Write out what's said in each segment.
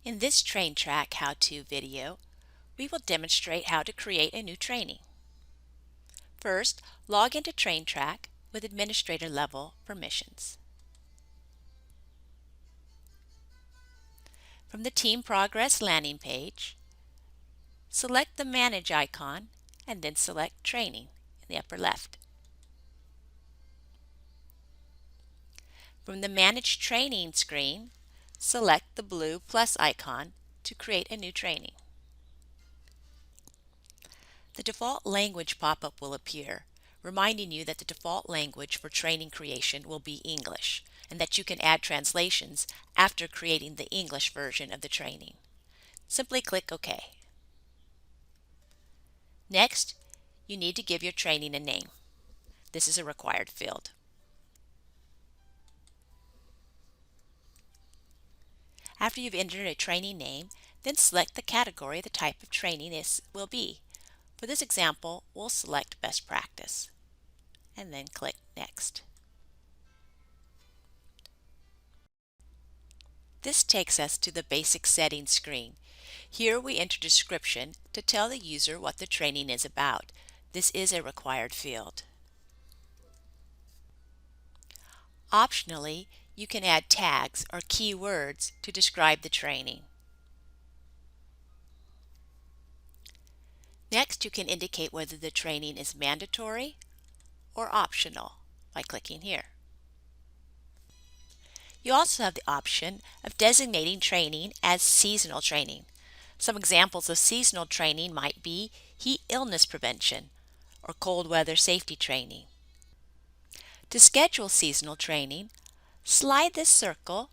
In this Train Track how-to video, we will demonstrate how to create a new training. First, log into Train Track with administrator level permissions. From the Team Progress landing page, select the Manage icon and then select Training in the upper left. From the Manage Training screen, select the blue plus icon to create a new training. The default language pop-up will appear, reminding you that the default language for training creation will be English, and that you can add translations after creating the English version of the training. Simply click OK. Next, you need to give your training a name. This is a required field. After you've entered a training name, then select the category the type of training this will be. For this example, we'll select Best Practice, and then click Next. This takes us to the Basic Settings screen. Here we enter description to tell the user what the training is about. This is a required field. Optionally, you can add tags or keywords to describe the training. Next, you can indicate whether the training is mandatory or optional by clicking here. You also have the option of designating training as seasonal training. Some examples of seasonal training might be heat illness prevention or cold weather safety training. To schedule seasonal training, slide this circle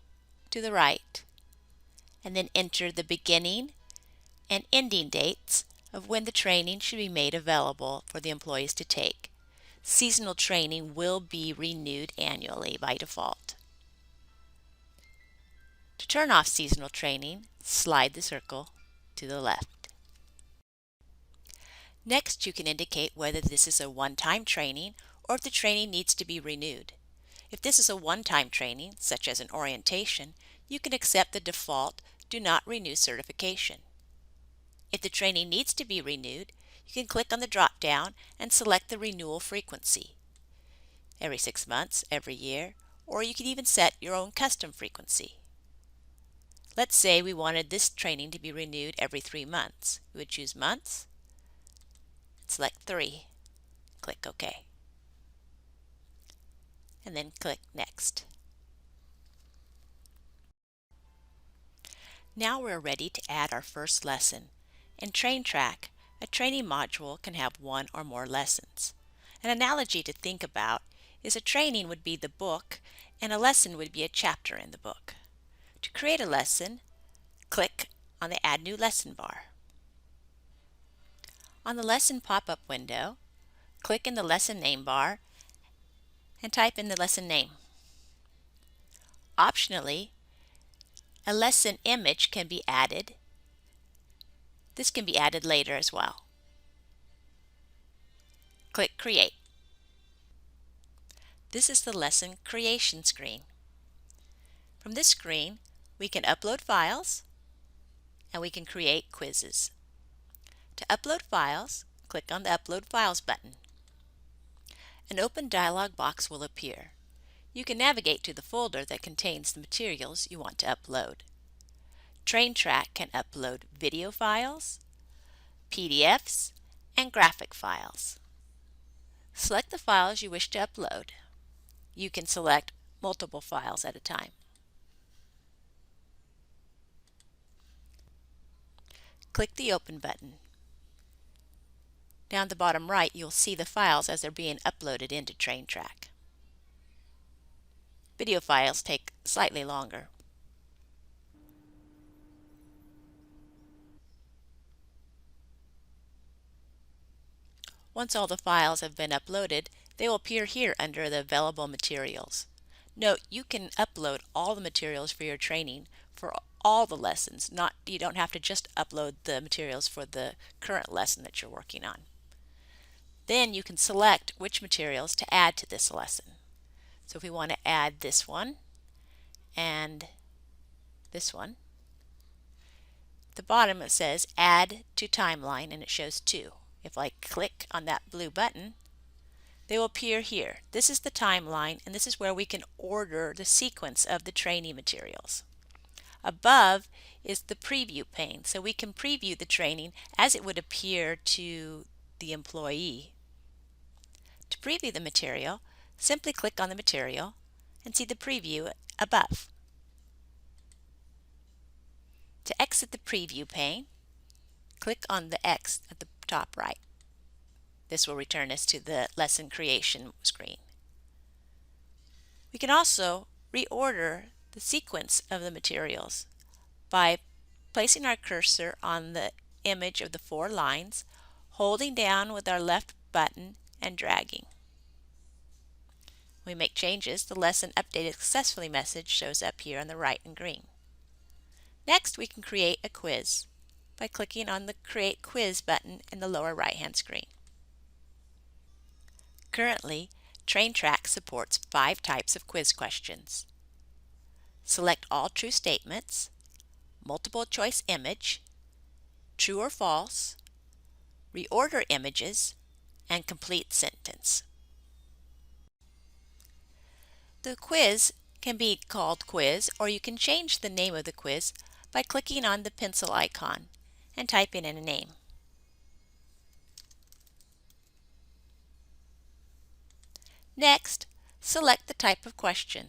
to the right and then enter the beginning and ending dates of when the training should be made available for the employees to take. Seasonal training will be renewed annually by default. To turn off seasonal training, slide the circle to the left. Next, you can indicate whether this is a one-time training or if the training needs to be renewed. If this is a one-time training, such as an orientation, you can accept the default Do Not Renew certification. If the training needs to be renewed, you can click on the drop-down and select the renewal frequency. Every 6 months, every year, or you can even set your own custom frequency. Let's say we wanted this training to be renewed every 3 months. We would choose months, select 3, click OK, and then click Next. Now we're ready to add our first lesson. In Train Track, a training module can have one or more lessons. An analogy to think about is a training would be the book and a lesson would be a chapter in the book. To create a lesson, click on the Add New Lesson bar. On the Lesson pop-up window, click in the Lesson Name bar and type in the lesson name. Optionally, a lesson image can be added. This can be added later as well. Click Create. This is the lesson creation screen. From this screen, we can upload files and we can create quizzes. To upload files, click on the Upload Files button. An open dialog box will appear. You can navigate to the folder that contains the materials you want to upload. Train Track can upload video files, PDFs, and graphic files. Select the files you wish to upload. You can select multiple files at a time. Click the Open button. Down the bottom right, you'll see the files as they're being uploaded into Train Track. Video files take slightly longer. Once all the files have been uploaded, they will appear here under the available materials. Note, you can upload all the materials for your training for all the lessons. You don't have to just upload the materials for the current lesson that you're working on. Then you can select which materials to add to this lesson. So if we want to add this one and this one, the bottom it says Add to Timeline and it shows 2. If I click on that blue button, they will appear here. This is the timeline and this is where we can order the sequence of the trainee materials. Above is the preview pane, so we can preview the training as it would appear to the employee. To preview the material, simply click on the material and see the preview above. To exit the preview pane, click on the X at the top right. This will return us to the lesson creation screen. We can also reorder the sequence of the materials by placing our cursor on the image of the 4 lines, holding down with our left button and dragging. When we make changes, the lesson updated successfully message shows up here on the right in green. Next, we can create a quiz by clicking on the Create Quiz button in the lower right-hand screen. Currently, trac supports 5 types of quiz questions. Select all true statements, multiple choice image, true or false, reorder images, and complete sentence. The quiz can be called quiz, or you can change the name of the quiz by clicking on the pencil icon and typing in a name. Next, select the type of question.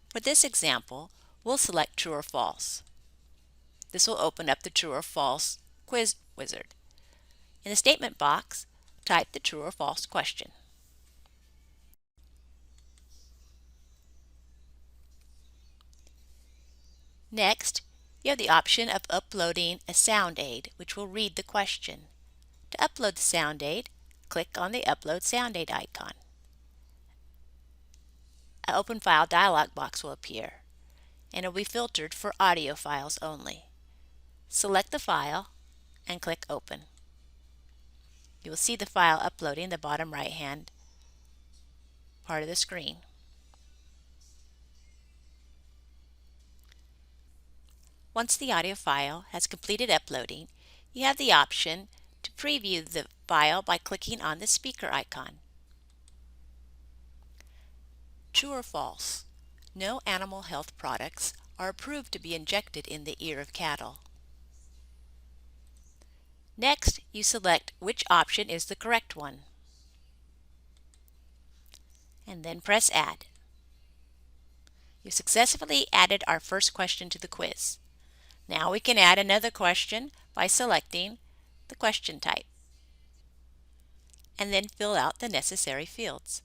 For this example, we'll select true or false. This will open up the true or false quiz wizard. In the statement box, type the true or false question. Next, you have the option of uploading a sound aid, which will read the question. To upload the sound aid, click on the Upload Sound Aid icon. An Open File dialog box will appear, and it will be filtered for audio files only. Select the file and click Open. You will see the file uploading in the bottom right-hand part of the screen. Once the audio file has completed uploading, you have the option to preview the file by clicking on the speaker icon. True or false? No animal health products are approved to be injected in the ear of cattle. Next, you select which option is the correct one, and then press Add. You successfully added our first question to the quiz. Now we can add another question by selecting the question type and then fill out the necessary fields.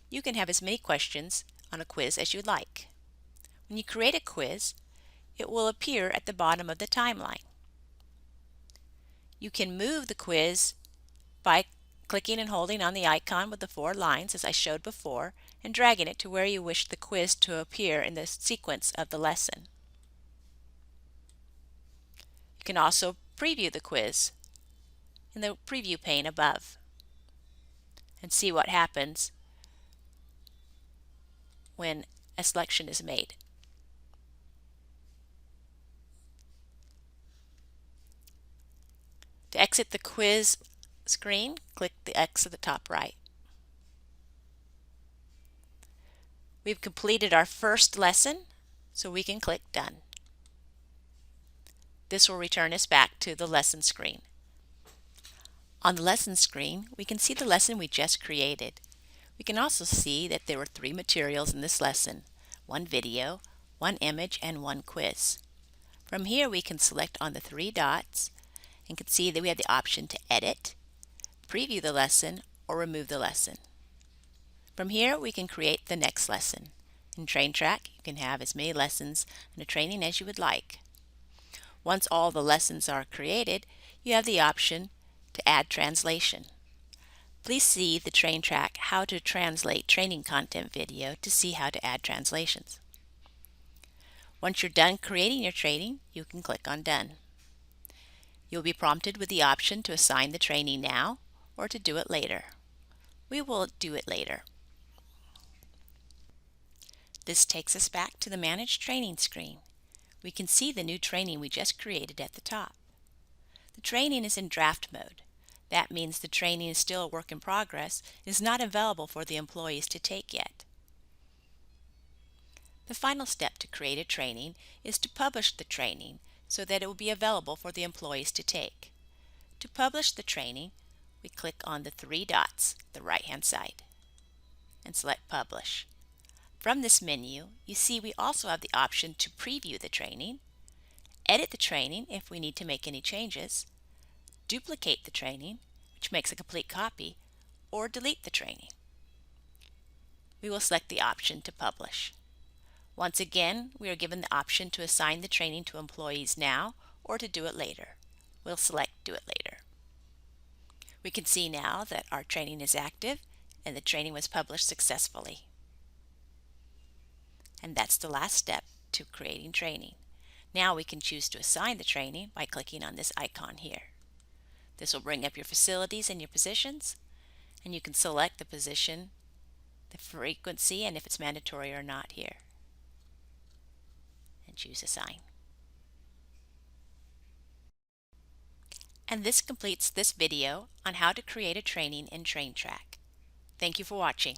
You can have as many questions on a quiz as you like. When you create a quiz, it will appear at the bottom of the timeline. You can move the quiz by clicking and holding on the icon with the 4 lines as I showed before and dragging it to where you wish the quiz to appear in the sequence of the lesson. You can also preview the quiz in the preview pane above and see what happens when a selection is made. To exit the quiz screen, click the X at the top right. We've completed our first lesson, so we can click Done. This will return us back to the lesson screen. On the lesson screen, we can see the lesson we just created. We can also see that there were 3 materials in this lesson, 1 video, 1 image, and 1 quiz. From here, we can select on the 3 dots and can see that we have the option to edit, preview the lesson, or remove the lesson. From here, we can create the next lesson. In trac, you can have as many lessons in a training as you would like. Once all the lessons are created, you have the option to add translation. Please see the trac How to Translate Training Content video to see how to add translations. Once you're done creating your training, you can click on Done. You'll be prompted with the option to assign the training now or to do it later. We will do it later. This takes us back to the Manage Training screen. we can see the new training we just created at the top. The training is in draft mode. That means the training is still a work in progress and is not available for the employees to take yet. The final step to create a training is to publish the training so that it will be available for the employees to take. To publish the training, we click on the three dots at the right-hand side and select Publish. From this menu, you see we also have the option to preview the training, edit the training if we need to make any changes, duplicate the training, which makes a complete copy, or delete the training. We will select the option to publish. Once again, we are given the option to assign the training to employees now or to do it later. We'll select Do It Later. We can see now that our training is active and the training was published successfully. And that's the last step to creating training. Now we can choose to assign the training by clicking on this icon here. This will bring up your facilities and your positions, and you can select the position, the frequency, and if it's mandatory or not here. And choose Assign. And this completes this video on how to create a training in trac. Thank you for watching.